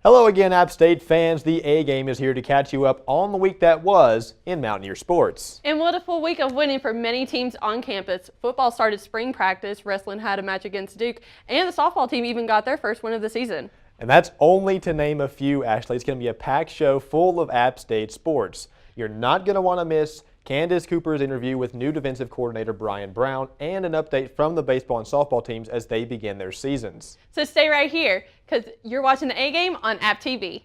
Hello again, App State fans. The A-Game is here to catch you up on the week that was in Mountaineer sports. And what a full week of winning for many teams on campus. Football started spring practice, wrestling had a match against Duke, and the softball team even got their first win of the season. And that's only to name a few, Ashley. It's going to be a packed show full of App State sports. You're not going to want to miss Candace Cooper's interview with new defensive coordinator Brian Brown and an update from the baseball and softball teams as they begin their seasons. So stay right here because you're watching the A-Game on AppTV.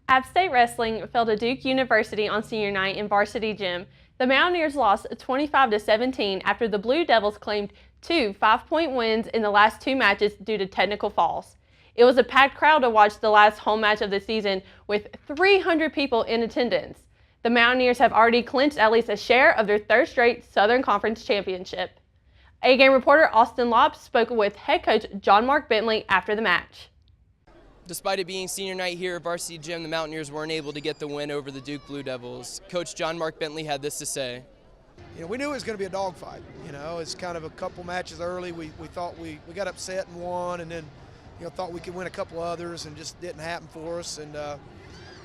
App State Wrestling fell to Duke University on senior night in Varsity Gym. The Mountaineers lost 25-17 after the Blue Devils claimed two 5-point wins in the last two matches due to technical falls. It was a packed crowd to watch the last home match of the season with 300 people in attendance. The Mountaineers have already clinched at least a share of their third straight Southern Conference championship. A-Game reporter Austin Lopp spoke with head coach John Mark Bentley after the match. Despite it being senior night here at Varsity Gym, the Mountaineers weren't able to get the win over the Duke Blue Devils. Coach John Mark Bentley had this to say. We knew it was going to be a dogfight. It's kind of a couple matches early. We thought we got upset and won, and then thought we could win a couple others, and just didn't happen for us. And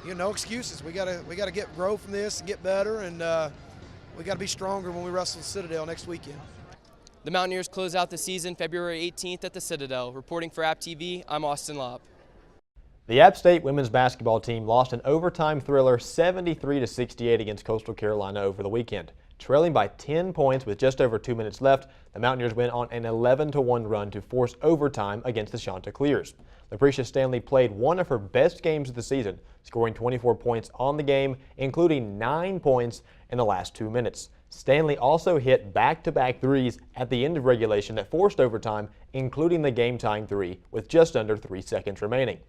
no excuses. We got to grow from this and get better, and we got to be stronger when we wrestle the Citadel next weekend. The Mountaineers close out the season February 18th at the Citadel. Reporting for AppTV, I'm Austin Lopp. The App State women's basketball team lost an overtime thriller 73-68 against Coastal Carolina over the weekend. Trailing by 10 points with just over 2 minutes left, the Mountaineers went on an 11-1 run to force overtime against the Chanticleers. Lucretia Stanley played one of her best games of the season, scoring 24 points on the game, including 9 points in the last 2 minutes. Stanley also hit back-to-back threes at the end of regulation that forced overtime, including the game-tying three with just under 3 seconds remaining.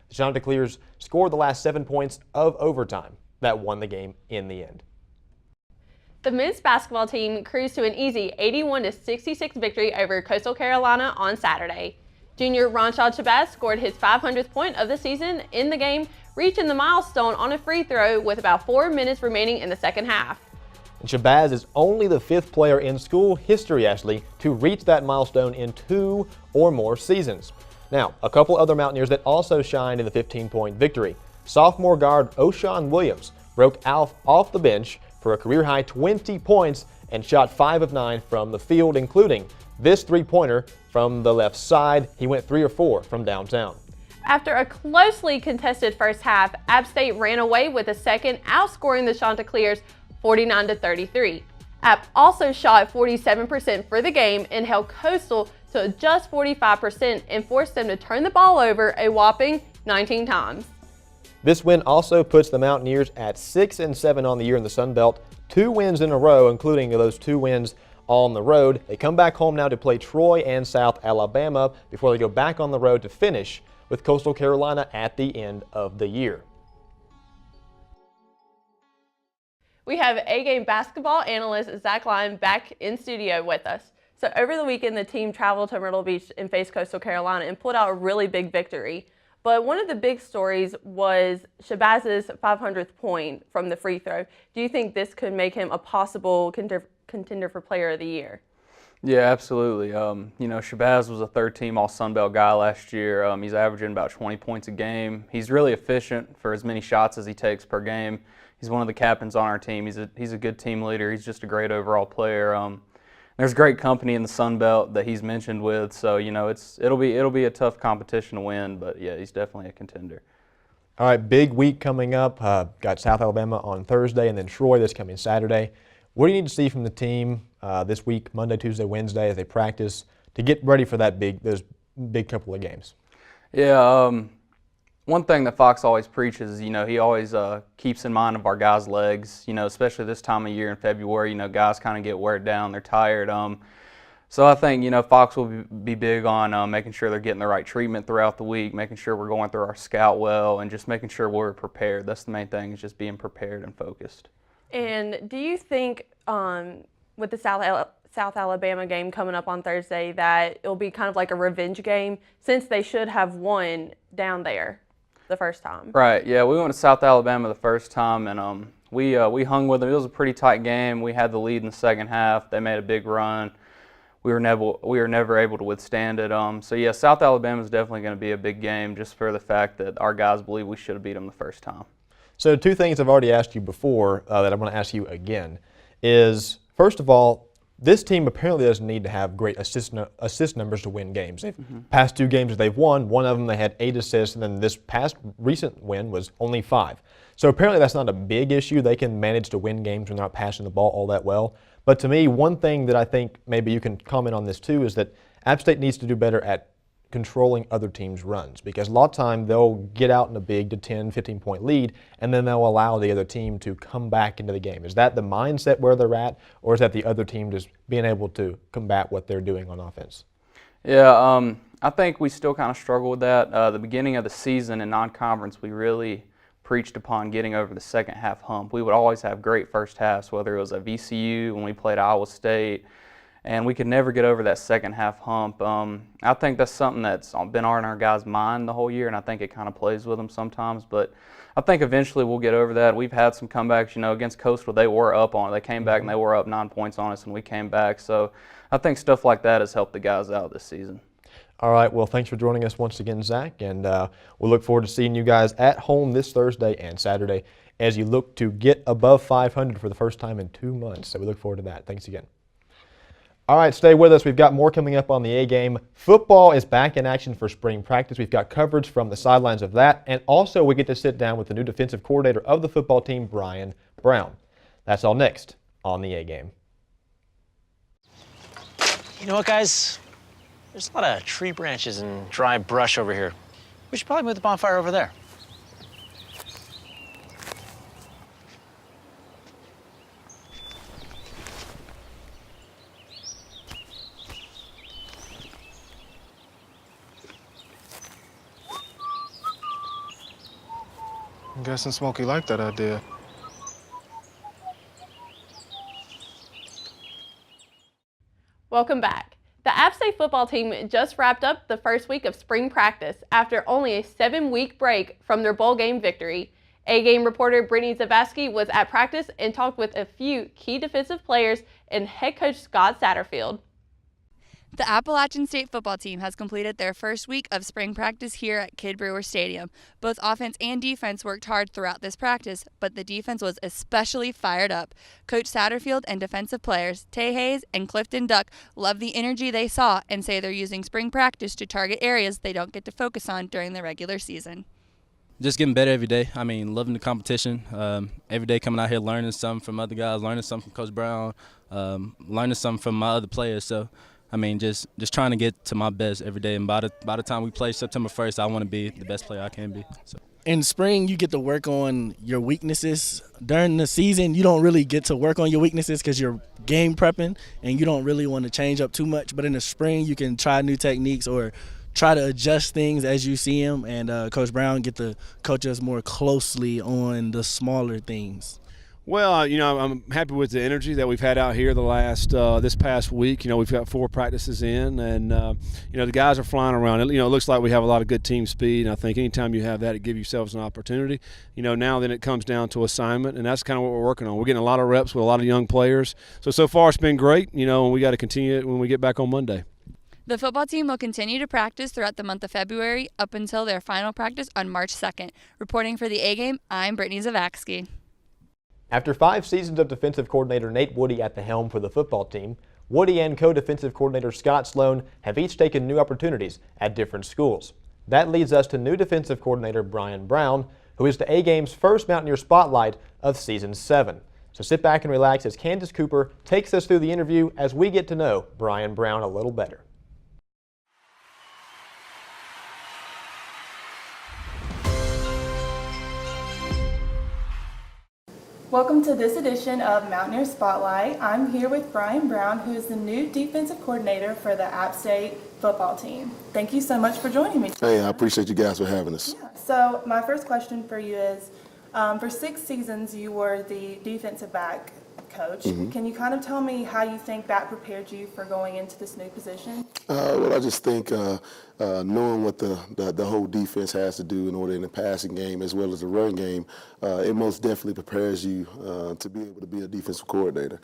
The Chanticleers scored the last 7 points of overtime that won the game in the end. The men's basketball team cruised to an easy 81-66 victory over Coastal Carolina on Saturday. Junior Ronshad Shabazz scored his 500th point of the season in the game, reaching the milestone on a free throw with about 4 minutes remaining in the second half. And Shabazz is only the 5th player in school history, Ashley, to reach that milestone in 2 or more seasons. Now, a couple other Mountaineers that also shined in the 15-point victory. Sophomore guard O'Shawn Williams broke off the bench for a career-high 20 points and shot 5 of 9 from the field, including this three-pointer from the left side. He went 3 of 4 from downtown. After a closely contested first half, App State ran away with a second, outscoring the Chanticleers 49-33. App also shot 47% for the game and held Coastal to just 45% and forced them to turn the ball over a whopping 19 times. This win also puts the Mountaineers at 6-7 on the year in the Sun Belt, 2 wins in a row, including those 2 wins on the road. They come back home now to play Troy and South Alabama before they go back on the road to finish with Coastal Carolina at the end of the year. We have A-Game basketball analyst Zach Lyon back in studio with us. So over the weekend, the team traveled to Myrtle Beach and faced Coastal Carolina and pulled out a really big victory. But one of the big stories was Shabazz's 500th point from the free throw. Do you think this could make him a possible contender for Player of the Year? Yeah, absolutely. Shabazz was a third-team All-Sun Belt guy last year. He's averaging about 20 points a game. He's really efficient for as many shots as he takes per game. He's one of the captains on our team. He's a good team leader. He's just a great overall player. There's great company in the Sun Belt that he's mentioned with, so it'll be a tough competition to win. But yeah, he's definitely a contender. All right, big week coming up. Got South Alabama on Thursday, and then Troy this coming Saturday. What do you need to see from the team this week, Monday, Tuesday, Wednesday, as they practice to get ready for those big couple of games? Yeah. One thing that Fox always preaches is, he always keeps in mind of our guys' legs, especially this time of year in February, guys kind of get wear down, they're tired. So I think, Fox will be big on making sure they're getting the right treatment throughout the week, making sure we're going through our scout well, and just making sure we're prepared. That's the main thing, is just being prepared and focused. And do you think with the South Alabama game coming up on Thursday that it'll be kind of like a revenge game since they should have won down there the first time? Right, yeah, we went to South Alabama the first time, and we hung with them. It was a pretty tight game. We had the lead in the second half. They made a big run. We were never able to withstand it. So yeah, South Alabama is definitely going to be a big game, just for the fact that our guys believe we should have beat them the first time. So 2 things I've already asked you before that I'm going to ask you again is, first of all, this team apparently doesn't need to have great assist numbers to win games. They've past 2 games that they've won, one of them they had 8 assists, and then this past recent win was only 5. So apparently that's not a big issue. They can manage to win games when they're not passing the ball all that well. But to me, one thing that I think maybe you can comment on this too is that App State needs to do better at controlling other teams' runs, because a lot of time they'll get out in a big to 10, 15-point lead, and then they'll allow the other team to come back into the game. Is that the mindset where they're at, or is that the other team just being able to combat what they're doing on offense? Yeah, I think we still kind of struggle with that. The beginning of the season in non-conference, we really preached upon getting over the second half hump. We would always have great first halves, whether it was at VCU, when we played Iowa State, and we could never get over that second half hump. I think that's something that's been on our guys' mind the whole year, and I think it kind of plays with them sometimes. But I think eventually we'll get over that. We've had some comebacks, against Coastal, they were up on it. They came back and they were up 9 points on us, and we came back. So I think stuff like that has helped the guys out this season. All right, well, thanks for joining us once again, Zach, and we'll look forward to seeing you guys at home this Thursday and Saturday as you look to get above 500 for the first time in 2 months. So we look forward to that. Thanks again. All right, stay with us. We've got more coming up on the A game. Football is back in action for spring practice. We've got coverage from the sidelines of that, and also we get to sit down with the new defensive coordinator of the football team, Brian Brown. That's all next on the A game. You know what, guys? There's a lot of tree branches and dry brush over here. We should probably move the bonfire over there. I'm guessing Smokey liked that idea. Welcome back. The App State football team just wrapped up the first week of spring practice after only a 7-week break from their bowl game victory. A-game reporter Brittany Zavasky was at practice and talked with a few key defensive players and head coach Scott Satterfield. The Appalachian State football team has completed their first week of spring practice here at Kidd Brewer Stadium. Both offense and defense worked hard throughout this practice, but the defense was especially fired up. Coach Satterfield and defensive players Tay Hayes and Clifton Duck love the energy they saw and say they're using spring practice to target areas they don't get to focus on during the regular season. Just getting better every day. I mean, loving the competition. Every day coming out here learning something from other guys, learning something from Coach Brown, learning something from my other players. So, I mean, just trying to get to my best every day. And by the time we play September 1st, I want to be the best player I can be. So. In spring, you get to work on your weaknesses. During the season, you don't really get to work on your weaknesses because you're game prepping and you don't really want to change up too much. But in the spring, you can try new techniques or try to adjust things as you see them. And Coach Brown get to coach us more closely on the smaller things. Well, I'm happy with the energy that we've had out here this past week. We've got 4 practices in, and the guys are flying around. It looks like we have a lot of good team speed, and I think anytime you have that, it gives yourselves an opportunity. Now then it comes down to assignment, and that's kind of what we're working on. We're getting a lot of reps with a lot of young players. So far it's been great, and we got to continue it when we get back on Monday. The football team will continue to practice throughout the month of February up until their final practice on March 2nd. Reporting for the A-Game, I'm Brittany Zavasky. After 5 seasons of defensive coordinator Nate Woody at the helm for the football team, Woody and co-defensive coordinator Scott Sloan have each taken new opportunities at different schools. That leads us to new defensive coordinator Brian Brown, who is the A-Game's first Mountaineer spotlight of Season 7. So sit back and relax as Candace Cooper takes us through the interview as we get to know Brian Brown a little better. Welcome to this edition of Mountaineer Spotlight. I'm here with Brian Brown, who is the new defensive coordinator for the App State football team. Thank you so much for joining me today. Hey, I appreciate you guys for having us. Yeah. So my first question for you is, for 6 seasons you were the defensive back coach. Can you kind of tell me how you think that prepared you for going into this new position? Well, I just think knowing what the whole defense has to do in order in the passing game as well as the run game, it most definitely prepares you to be able to be a defensive coordinator.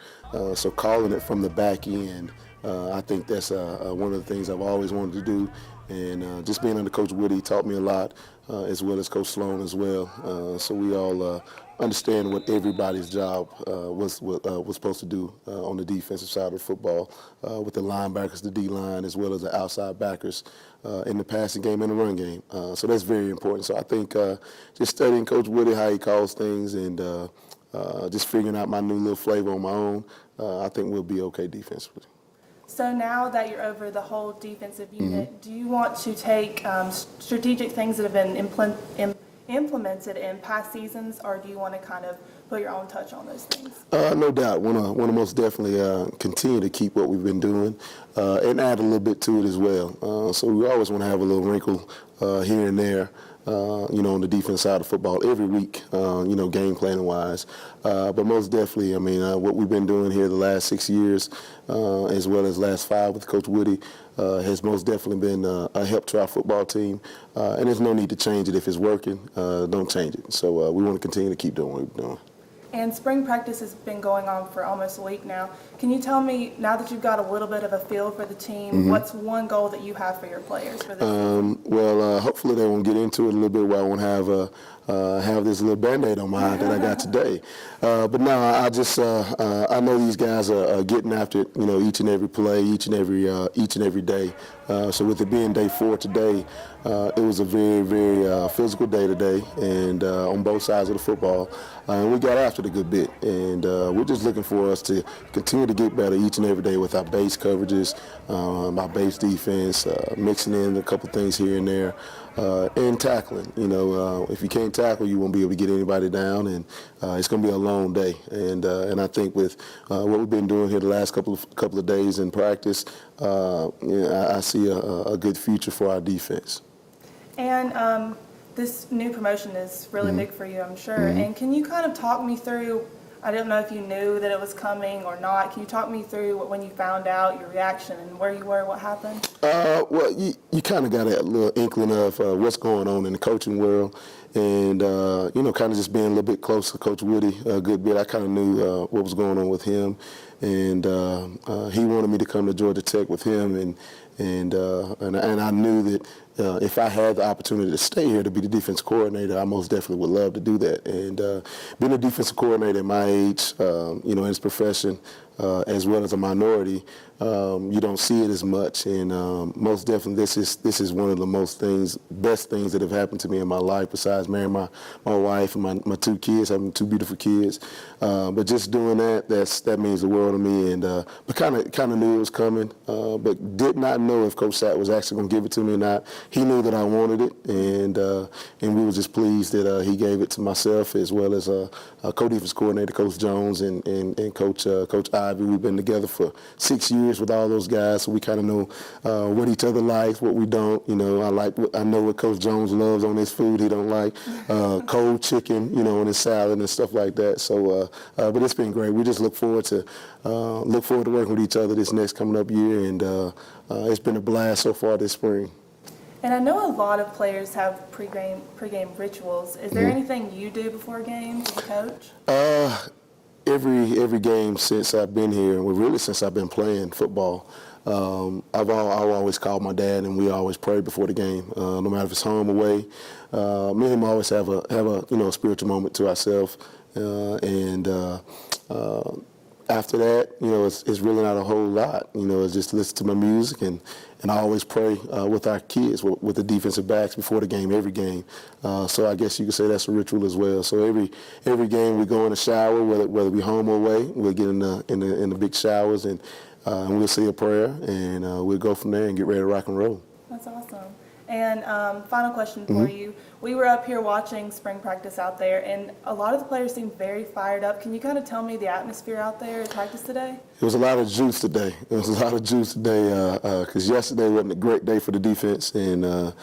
So calling it from the back end, I think that's one of the things I've always wanted to do. And just being under Coach Woody taught me a lot, as well as Coach Sloan as well. So we all understand what everybody's job was supposed to do on the defensive side of football, with the linebackers, the D-line, as well as the outside backers in the passing game and the run game. So that's very important. So I think just studying Coach Woody, how he calls things, and just figuring out my new little flavor on my own, I think we'll be okay defensively. So now that you're over the whole defensive unit, do you want to take strategic things that have been implemented in past seasons, or do you want to kind of put your own touch on those things? No doubt. Want to most definitely continue to keep what we've been doing and add a little bit to it as well. So we always want to have a little wrinkle here and there, on the defense side of football every week, game planning wise. But most definitely, I mean, what we've been doing here the last 6 years, as well as last 5 with Coach Woody, has most definitely been a help to our football team. And there's no need to change it. If it's working, don't change it. So we want to continue to keep doing what we're doing. And spring practice has been going on for almost a week now. Can you tell me, now that you've got a little bit of a feel for the team, what's one goal that you have for your players for this season? Well, hopefully they won't get into it a little bit where I won't have this little Band-Aid on my eye that I got today. But no, I know these guys are getting after it, each and every play, each and every day. So with it being day 4 today, it was a very, very physical day today, and on both sides of the football. And we got after it a good bit, and we're just looking for us to continue to get better each and every day with our base coverages, our base defense, mixing in a couple things here and there, and tackling. If you can't tackle, you won't be able to get anybody down, and it's going to be a long day. And I think with what we've been doing here the last couple of days in practice, I see a good future for our defense. And this new promotion is really big for you, I'm sure. And can you kind of talk me through, I don't know if you knew that it was coming or not, can you talk me through when you found out, your reaction, and where you were, what happened? Well, you kind of got a little inkling of what's going on in the coaching world, and kind of just being a little bit close to Coach Woody a good bit. I kind of knew what was going on with him, and he wanted me to come to Georgia Tech with him, and I knew that if I had the opportunity to stay here to be the defense coordinator, I most definitely would love to do that. And being a defensive coordinator at my age, in this profession, as well as a minority, you don't see it as much. And most definitely, this is one of the best things that have happened to me in my life, besides marrying my wife and my 2 kids, having 2 beautiful kids. But just doing that means the world to me. And but kind of knew it was coming, but did not know if Coach Sapp was actually going to give it to me or not. He knew that I wanted it, and we were just pleased that he gave it to myself, as well as co-defense coordinator Coach Jones and Coach Ivy. We've been together for 6 years with all those guys, so we kind of know what each other likes, what we don't. I know what Coach Jones loves on his food. He don't like cold chicken, on his salad and stuff like that. So, but it's been great. We just look forward to working with each other this next coming up year, and it's been a blast so far this spring. And I know a lot of players have pregame rituals. Is there anything you do before games as a coach? Every game since I've been here, well, really since I've been playing football, I've always called my dad, and we always pray before the game, no matter if it's home or away. Me and him always have a spiritual moment to ourselves, and after that, it's really not a whole lot. It's just listen to my music, and I always pray with our kids, with the defensive backs before the game, every game. So I guess you could say that's a ritual as well. So every game we go in the shower, whether we home or away, we'll get in the big showers, and we'll say a prayer, and we'll go from there and get ready to rock and roll. That's awesome. And final question for you. we were up here watching spring practice out there, and a lot of the players seemed very fired up. Can you kind of tell me the atmosphere out there at practice today? It was a lot of juice today. Because yesterday wasn't a great day for the defense, and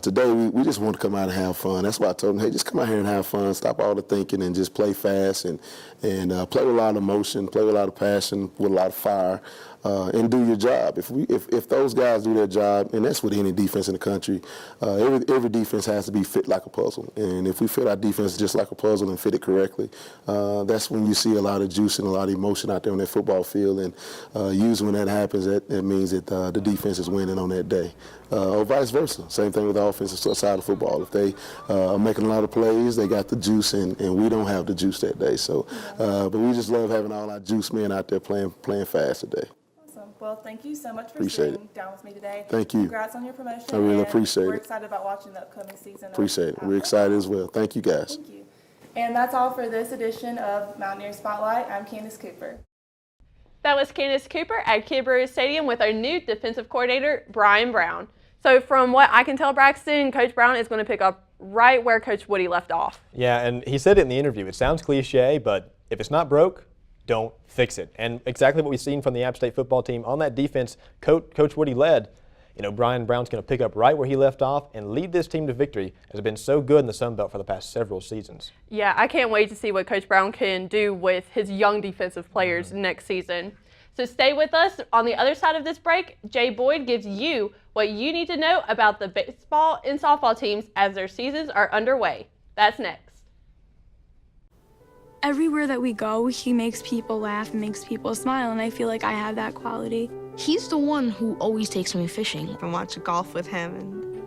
today we just want to come out and have fun. That's why I told them, hey, just come out here and have fun, stop all the thinking, and just play fast and play with a lot of emotion, play with a lot of passion, with a lot of fire, and do your job. If those guys do their job, and that's with any defense in the country, every defense has to be fit like a puzzle. And if we fit our defense just like a puzzle and fit it correctly, that's when you see a lot of juice and a lot of emotion out there on that football field. And usually when that happens, that means that the defense is winning on that day. Or vice versa. Same thing with the offensive side of football. If they are making a lot of plays, they got the juice, and we don't have the juice that day. So, but we just love having all our juice men out there playing fast today. Awesome. Well, thank you so much for Appreciate sitting down with me today. Thank you. Congrats on your promotion. I really appreciate it. We're excited about watching the upcoming season. Appreciate it. We're excited as well. Thank you, guys. Thank you. And that's all for this edition of Mountaineer Spotlight. I'm Candace Cooper. That was Candace Cooper at Kid Brewer Stadium with our new defensive coordinator, Brian Brown. So from what I can tell, Braxton, Coach Brown is going to pick up right where Coach Woody left off. Yeah, and he said it in the interview. It sounds cliche, but if it's not broke, don't fix it. And exactly what we've seen from the App State football team on that defense Coach Woody led. You know, Brian Brown's going to pick up right where he left off and lead this team to victory, as it's been so good in the Sun Belt for the past several seasons. Yeah, I can't wait to see what Coach Brown can do with his young defensive players next season. So stay with us. On the other side of this break, Jay Boyd gives you what you need to know about the baseball and softball teams as their seasons are underway. That's next. Everywhere that we go, he makes people laugh and makes people smile, and I feel like I have that quality. He's the one who always takes me fishing. I watch golf with him.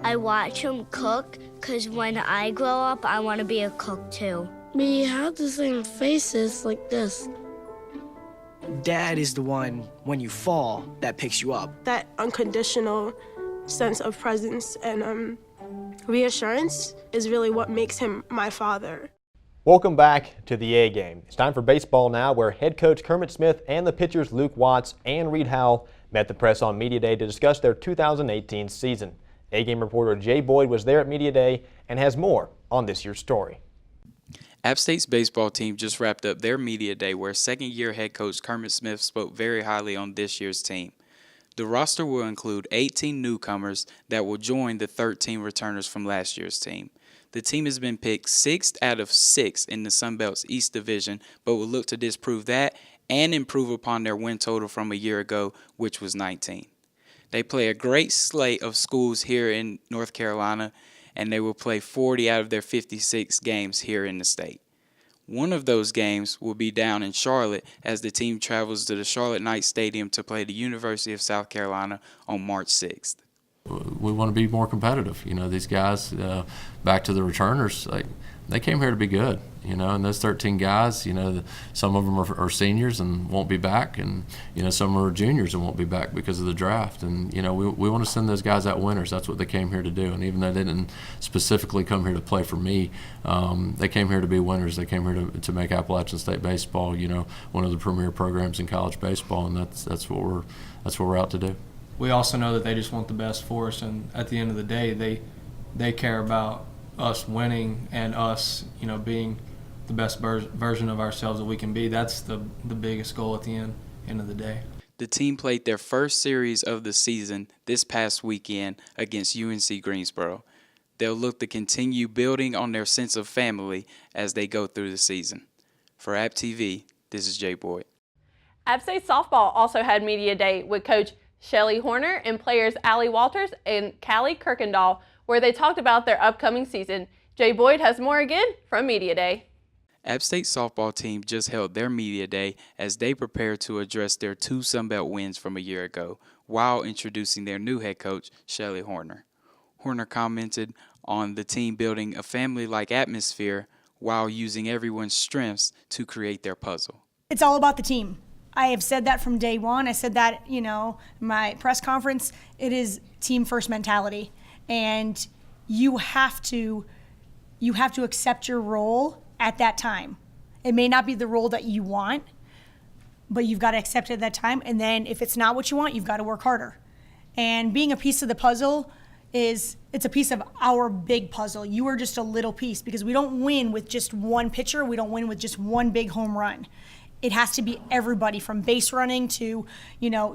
I watch him cook because when I grow up, I want to be a cook too. We have the same faces like this. Dad is the one, when you fall, that picks you up. That unconditional sense of presence and reassurance is really what makes him my father. Welcome back to the A Game. It's time for baseball now, where head coach Kermit Smith and the pitchers Luke Watts and Reed Howell met the press on Media Day to discuss their 2018 season. A Game reporter Jay Boyd was there at Media Day and has more on this year's story. App State's baseball team just wrapped up their media day where second-year head coach Kermit Smith spoke very highly on this year's team. The roster will include 18 newcomers that will join the 13 returners from last year's team. The team has been picked 6th out of 6 in the Sun Belt's East Division, but will look to disprove that and improve upon their win total from a year ago, which was 19. They play a great slate of schools here in North Carolina, and they will play 40 out of their 56 games here in the state. One of those games will be down in Charlotte as the team travels to the Charlotte Knights Stadium to play the University of South Carolina on March 6th. We want to be more competitive. You know, these guys, back to the returners, they came here to be good, you know, and those 13 guys, you know, some of them are seniors and won't be back, and, you know, some are juniors and won't be back because of the draft. And, you know, we want to send those guys out winners. That's what they came here to do. And even though they didn't specifically come here to play for me, they came here to be winners. They came here to make Appalachian State baseball, you know, one of the premier programs in college baseball, and that's what we're out to do. We also know that they just want the best for us, and at the end of the day, they care about us winning and us, you know, being the best version of ourselves that we can be. That's the biggest goal at the end of the day. The team played their first series of the season this past weekend against UNC Greensboro. They'll look to continue building on their sense of family as they go through the season. For AppTV, this is Jay Boyd. App State softball also had media day with Coach Shelly Horner and players Allie Walters and Callie Kirkendall, where they talked about their upcoming season. Jay Boyd has more again from Media Day. App State softball team just held their media day as they prepare to address their 2 Sun Belt wins from a year ago, while introducing their new head coach, Shelly Horner. Horner commented on the team building a family-like atmosphere while using everyone's strengths to create their puzzle. It's all about the team. I have said that from day one. I said that, you know, in my press conference. It is team first mentality, and you have to accept your role at that time. It may not be the role that you want, but you've got to accept it at that time. And then if it's not what you want, you've got to work harder. And being a piece of the puzzle, is it's a piece of our big puzzle. You are just a little piece because we don't win with just one pitcher. We don't win with just one big home run. It has to be everybody from base running to,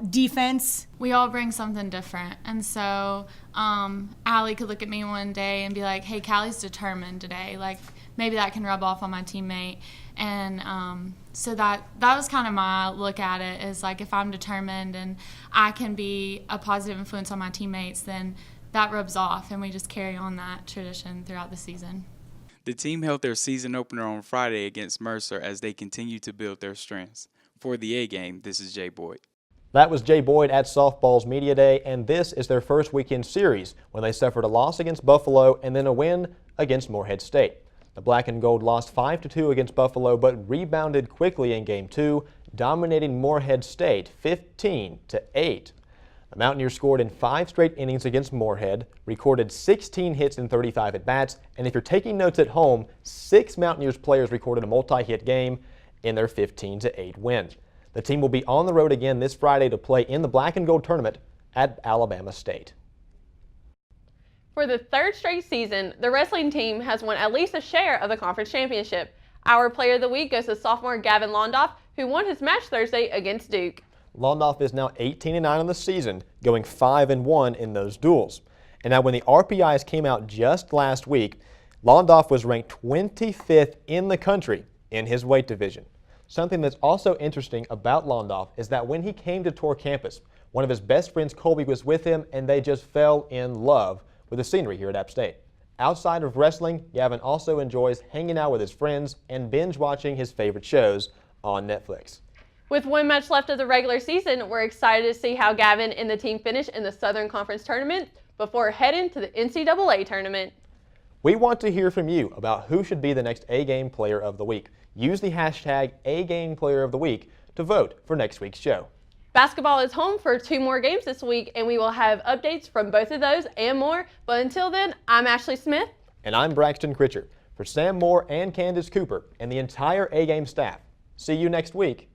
defense. We all bring something different. And so Allie could look at me one day and be like, hey, Callie's determined today. Like, maybe that can rub off on my teammate. And so that was kind of my look at it, is like, if I'm determined and I can be a positive influence on my teammates, then that rubs off, and we just carry on that tradition throughout the season. The team held their season opener on Friday against Mercer as they continue to build their strengths. For the A Game, this is Jay Boyd. That was Jay Boyd at softball's Media Day, and this is their first weekend series when they suffered a loss against Buffalo and then a win against Morehead State. The Black and Gold lost 5-2 against Buffalo, but rebounded quickly in Game 2, dominating Morehead State 15-8. The Mountaineers scored in 5 straight innings against Morehead, recorded 16 hits in 35 at-bats, and if you're taking notes at home, 6 Mountaineers players recorded a multi-hit game in their 15-8 win. The team will be on the road again this Friday to play in the Black and Gold tournament at Alabama State. For the 3rd straight season, the wrestling team has won at least a share of the conference championship. Our player of the week goes to sophomore Gavin Londoff, who won his match Thursday against Duke. Londoff is now 18-9 on the season, going 5-1 in those duels. And now when the RPIs came out just last week, Londoff was ranked 25th in the country in his weight division. Something that's also interesting about Londoff is that when he came to tour campus, one of his best friends, Colby, was with him, and they just fell in love with the scenery here at App State. Outside of wrestling, Gavin also enjoys hanging out with his friends and binge watching his favorite shows on Netflix. With 1 match left of the regular season, we're excited to see how Gavin and the team finish in the Southern Conference Tournament before heading to the NCAA Tournament. We want to hear from you about who should be the next A-Game Player of the Week. Use the hashtag A-Game Player of the Week to vote for next week's show. Basketball is home for 2 more games this week, and we will have updates from both of those and more. But until then, I'm Ashley Smith. And I'm Braxton Critcher. For Sam Moore and Candace Cooper and the entire A-Game staff, see you next week